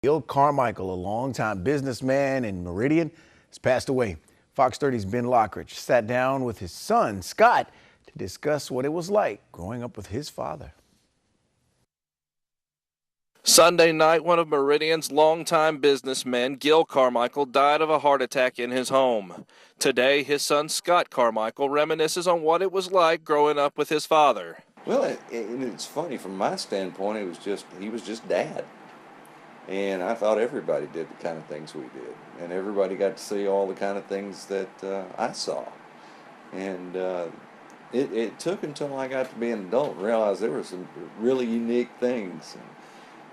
Gil Carmichael, a longtime businessman in Meridian, has passed away. Fox 30's Ben Lockridge sat down with his son, Scott, to discuss what it was like growing up with his father. Sunday night, one of Meridian's longtime businessmen, Gil Carmichael, died of a heart attack in his home. Today, his son, Scott Carmichael, reminisces on what it was like growing up with his father. Well, it's funny from my standpoint. He was just dad, and I thought everybody did the kind of things we did, and everybody got to see all the kind of things that I saw. And it took until I got to be an adult and realized there were some really unique things.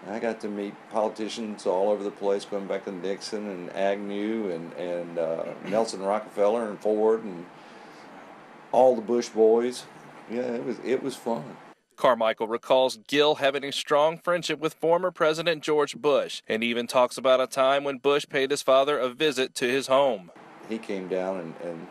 And I got to meet politicians all over the place, going back to Nixon and Agnew and Nelson Rockefeller and Ford and all the Bush boys. Yeah, it was fun. Carmichael recalls Gil having a strong friendship with former President George Bush, and even talks about a time when Bush paid his father a visit to his home. He came down and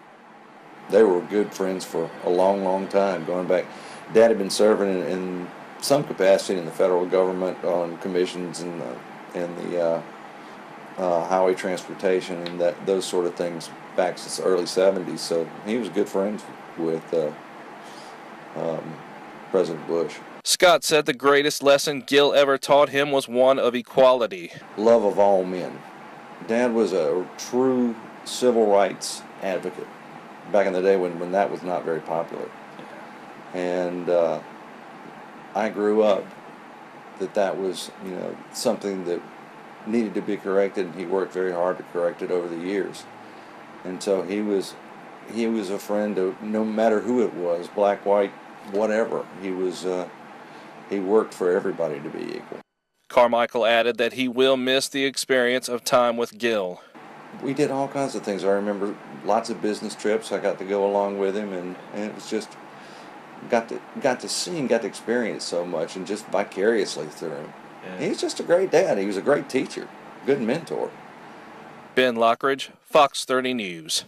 they were good friends for a long, long time, going back. Dad had been serving in some capacity in the federal government on commissions and the highway transportation and those sort of things back since the early 70s. So he was good friends with President Bush. Scott said the greatest lesson Gil ever taught him was one of equality. Love of all men. Dad was a true civil rights advocate back in the day when that was not very popular. And I grew up that was, something that needed to be corrected, and he worked very hard to correct it over the years. And so he was a friend of no matter who it was, black, white, whatever. He worked for everybody to be equal. Carmichael added that he will miss the experience of time with Gil. We did all kinds of things. I remember lots of business trips. I got to go along with him, and it was just got to see and got to experience so much, and just vicariously through him. Yeah. He's just a great dad. He was a great teacher, good mentor. Ben Lockridge, Fox 30 News.